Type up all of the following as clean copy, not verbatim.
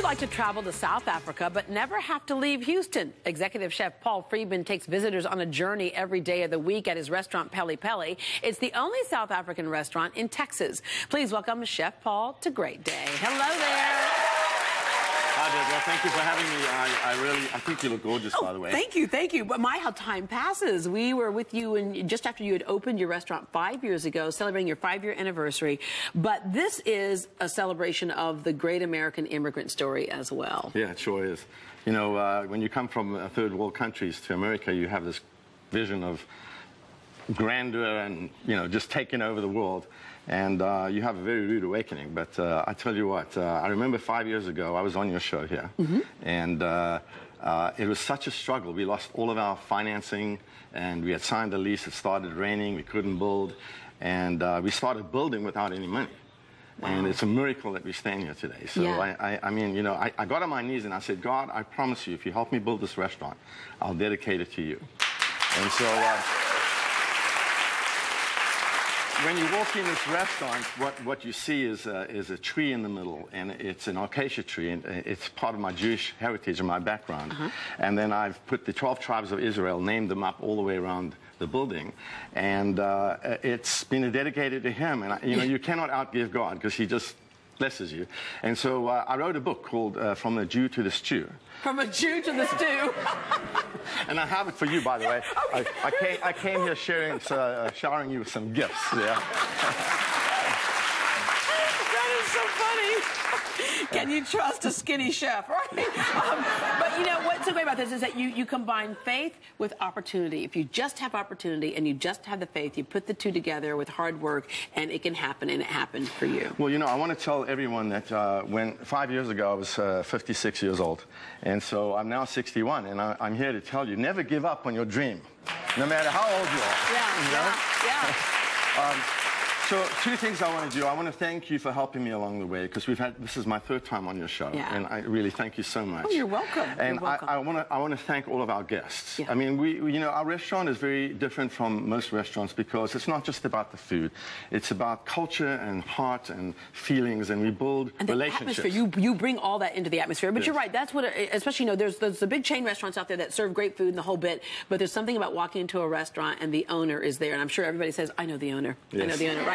like to travel to South Africa but never have to leave Houston? Executive Chef Paul Friedman takes visitors on a journey every day of the week at his restaurant Peli Peli. It's the only South African restaurant in Texas. Please welcome Chef Paul to Great Day. Hello there. Hi, Deborah. Thank you for having me. I think you look gorgeous, by the way. Thank you, thank you. But how time passes. We were with you just after you had opened your restaurant 5 years ago, celebrating your 5-year anniversary. But this is a celebration of the great American immigrant story as well. Yeah, it sure is. You know, when you come from third world countries to America, you have this vision of grandeur and, you know, just taking over the world. And you have a very rude awakening. But I tell you what, I remember 5 years ago, I was on your show here. And it was such a struggle. We lost all of our financing, and we had signed a lease. It started raining. We couldn't build. And we started building without any money. Wow. And it's a miracle that we stand here today. So, yeah. I mean, you know, I got on my knees and I said, God, I promise you, if you help me build this restaurant, I'll dedicate it to you. And so... when you walk in this restaurant, what you see is a tree in the middle, and it's an acacia tree, and it's part of my Jewish heritage and my background. And then I've put the 12 tribes of Israel, named them up all the way around the building, and it's been dedicated to him. And you know, you cannot outgive God, because he just blesses you. And so I wrote a book called From the Jew to the Stew. From a Jew to the stew. And I have it for you, by the way. Okay. I came here showering you with some gifts. Yeah. That is so funny. Can you trust a skinny chef, right? But you know what's so great about this is that you combine faith with opportunity. If you just have opportunity and you just have the faith, you put the two together with hard work, and it can happen, and it happened for you. Well, you know, I want to tell everyone that when 5 years ago I was 56 years old, and so I'm now 61, and I'm here to tell you, never give up on your dream, no matter how old you are. Yeah, you know? yeah. So two things I want to do. I want to thank you for helping me along the way, because this is my 3rd time on your show, and I really thank you so much. Oh, you're welcome. And you're welcome. I want to thank all of our guests. Yeah. I mean, you know, our restaurant is very different from most restaurants, because it's not just about the food. It's about culture and heart and feelings, and we build relationships. Atmosphere. You bring all that into the atmosphere. But you're right. That's what, especially, you know, there's the big chain restaurants out there that serve great food and the whole bit. But there's something about walking into a restaurant and the owner is there, and I'm sure everybody says, "I know the owner. Yes. I know the owner." Right?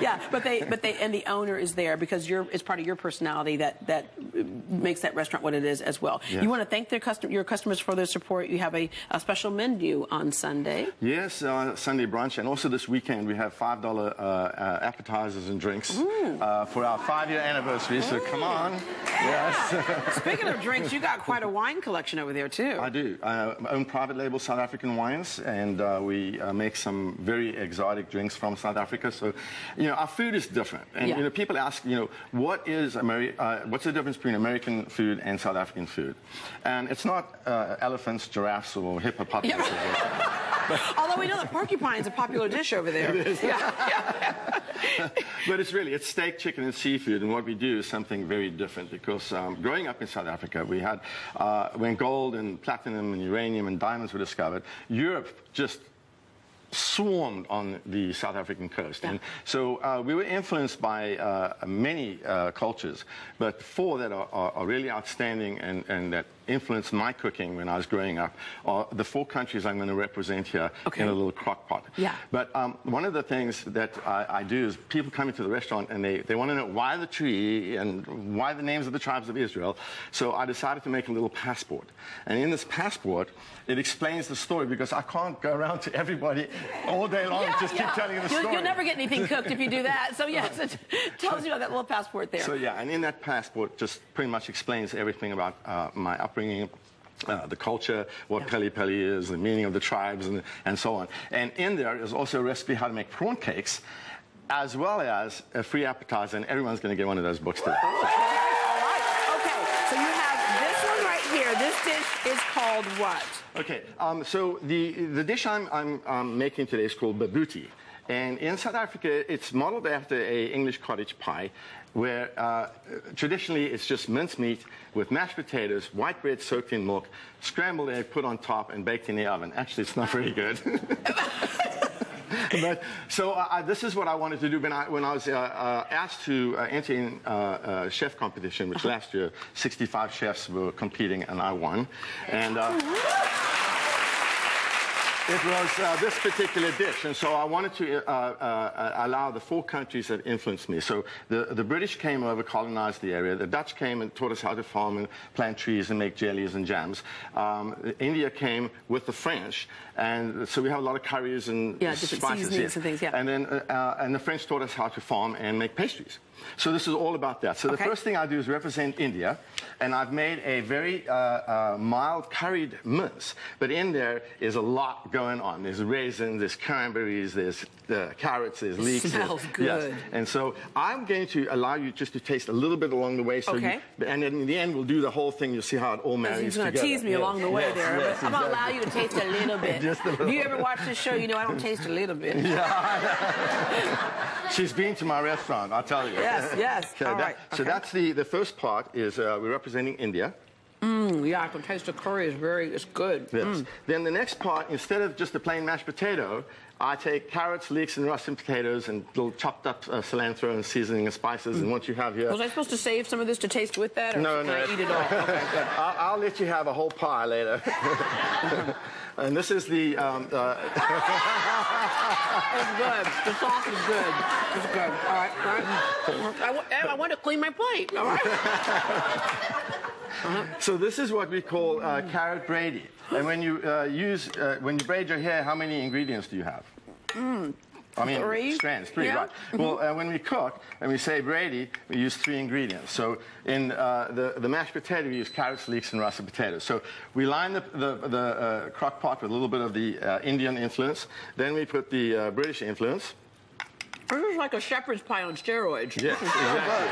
Yeah. But the owner is there because it's part of your personality that makes that restaurant what it is as well. Yes. You want to thank your customers for their support. You have a special menu on Sunday. Yes, Sunday brunch, and also this weekend we have $5 appetizers and drinks for our 5-year anniversary. So come on. Yeah. Yes. Speaking of drinks, you got quite a wine collection over there too. I do. I own private label South African wines, and we make some very exotic drinks from South Africa. So, you know, our food is different, and you know, people ask, you know, what's the difference between American food and South African food? And it's not elephants, giraffes, or hippopotamuses. Although we know that porcupine's a popular dish over there. It is. But it's steak, chicken, and seafood, and what we do is something very different, because growing up in South Africa, we had, when gold and platinum and uranium and diamonds were discovered, Europe just swarmed on the South African coast. And so we were influenced by many cultures, but 4 that are really outstanding and that influenced my cooking when I was growing up are the 4 countries I'm going to represent here in a little crock pot. But one of the things that I do is people come into the restaurant and they want to know why the tree and why the names of the tribes of Israel. So I decided to make a little passport. And in this passport, it explains the story, because I can't go around to everybody all day long and just keep telling you the story. You'll never get anything cooked if you do that. So yes, it tells you about that little passport there. So yeah, and in that passport just pretty much explains everything about my upbringing, the culture, what Peli Peli is, the meaning of the tribes, and so on. And in there is also a recipe how to make prawn cakes, as well as a free appetizer, and everyone's going to get one of those books today. All right. Okay. So you have this one right here. This dish is called what? Okay. So the dish I'm making today is called babuti. And in South Africa, it's modeled after an English cottage pie, where traditionally it's just mincemeat with mashed potatoes, white bread soaked in milk, scrambled egg put on top, and baked in the oven. Actually, it's not very good. But, so this is what I wanted to do when I was asked to enter in a chef competition, which last year 65 chefs were competing, and I won. And it was this particular dish, and so I wanted to allow the 4 countries that influenced me. So the British came over, colonized the area. The Dutch came and taught us how to farm and plant trees and make jellies and jams. India came with the French, and so we have a lot of curries and spices here. And things, And then and the French taught us how to farm and make pastries. So this is all about that. So the first thing I do is represent India, and I've made a very mild curried mince. But in there is a lot going on. There's raisins, there's cranberries, there's carrots, there's leeks. It smells good. Yes. And so I'm going to allow you just to taste a little bit along the way. So and then in the end, we'll do the whole thing. You'll see how it all marries together. He's going to tease me along the way there. Yes, I'm going to allow you to taste a little bit. Just a little. If you ever watch this show, you know I don't taste a little bit. Yeah. She's been to my restaurant, I'll tell you. Yes, yes. Okay, all right. So that's the first part is we're representing India. Yeah, I can taste the curry. It's good. Yes. Then the next part, instead of just a plain mashed potato, I take carrots, leeks, and Russian potatoes and little chopped up cilantro and seasoning and spices. And what you have here... Was I supposed to save some of this to taste with that, or no, can I eat it all? Okay, good. I'll let you have a whole pie later. And this is the... It's good. The sauce is good. It's good. All right. I want to clean my plate. All right. So this is what we call carrot brady. And when you when you braid your hair, how many ingredients do you have? I mean, 3 strands, 3, yeah. right. Well, when we cook and we say brady, we use 3 ingredients. So in the mashed potato, we use carrots, leeks, and Russian potatoes. So we line the crock pot with a little bit of the Indian influence. Then we put the British influence. This is like a shepherd's pie on steroids. Yes, exactly.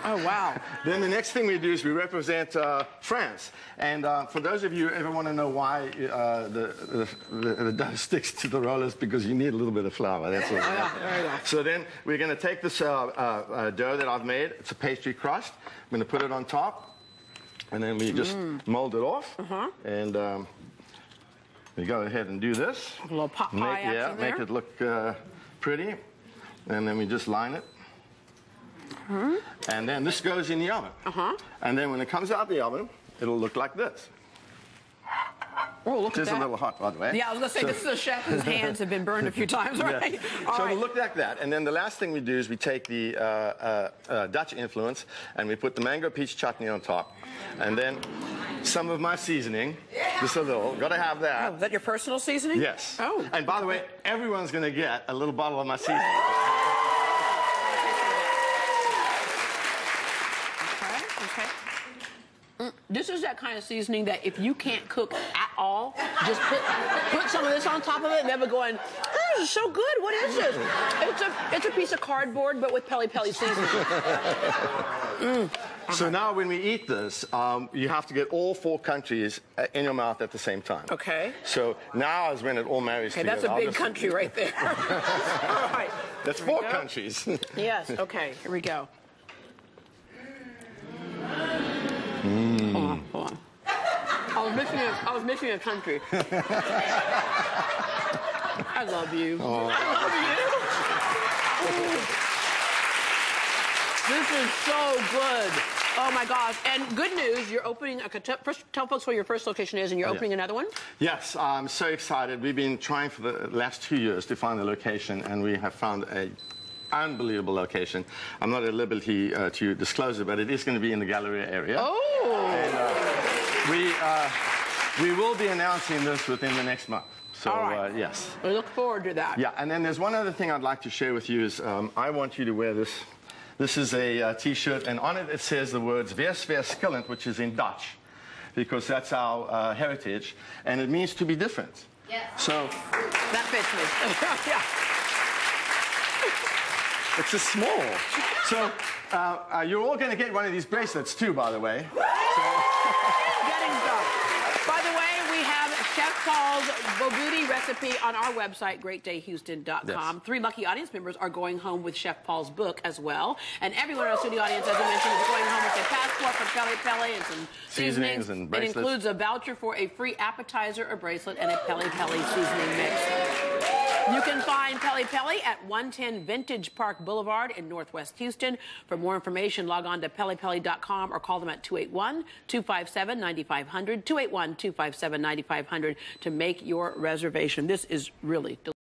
Oh, wow. Then the next thing we do is we represent France. And for those of you who ever want to know why the dough sticks to the rollers, because you need a little bit of flour. That's all. Yeah, there you go. So then we're going to take this dough that I've made. It's a pastry crust. I'm going to put it on top. And then we just mold it off. And we go ahead and do this. A little pot pie action there. Make it look... pretty, and then we just line it. And then this goes in the oven. And then when it comes out the oven, it'll look like this. Oh, look at that. It's a little hot, by the way. Yeah, I was going to say, this is a chef whose hands have been burned a few times, right? Yeah. So it'll look like that. And then the last thing we do is we take the Dutch influence, and we put the mango peach chutney on top. And then some of my seasoning, just a little. Got to have that. Oh, is that your personal seasoning? Yes. Oh. And by the way, everyone's going to get a little bottle of my seasoning. Okay. This is that kind of seasoning that if you can't cook at all, just put some of this on top of it, and they'll be going, oh, this is so good. What is this? It's a piece of cardboard, but with peli seasoning. So now when we eat this, you have to get all 4 countries in your mouth at the same time. Okay. So now is when it all marries together. That's a big country right there. All right. That's 4 countries. Yes, okay, here we go. Hold on. I was missing a country. I love you. Oh. I love you. This is so good. Oh, my gosh. And good news, you're opening first, tell folks where your first location is, and you're opening another one? Yes, I'm so excited. We've been trying for the last 2 years to find a location, and we have found an unbelievable location. I'm not at liberty to disclose it, but it is going to be in the Galleria area. Oh! And we will be announcing this within the next month. So, all right. Yes. We look forward to that. Yeah, and then there's one other thing I'd like to share with you is I want you to wear this. This is a T-shirt, and on it says the words "Wees verschillend," which is in Dutch, because that's our heritage, and it means to be different. Yeah. So that fits me. Yeah. It's a small. So you're all going to get one of these bracelets too, by the way. Getting done. By the way, we have Chef Paul's Boguti recipe on our website, greatdayhouston.com. Yes. 3 lucky audience members are going home with Chef Paul's book as well. And everyone in our studio audience, as I mentioned, is going home with a passport for Pele and some seasonings and bracelets. It includes a voucher for a free appetizer, a bracelet, and a Pele seasoning mix. You can find Peli Peli at 110 Vintage Park Boulevard in Northwest Houston. For more information, log on to pelipeli.com or call them at 281-257-9500, 281-257-9500 to make your reservation. This is really delicious.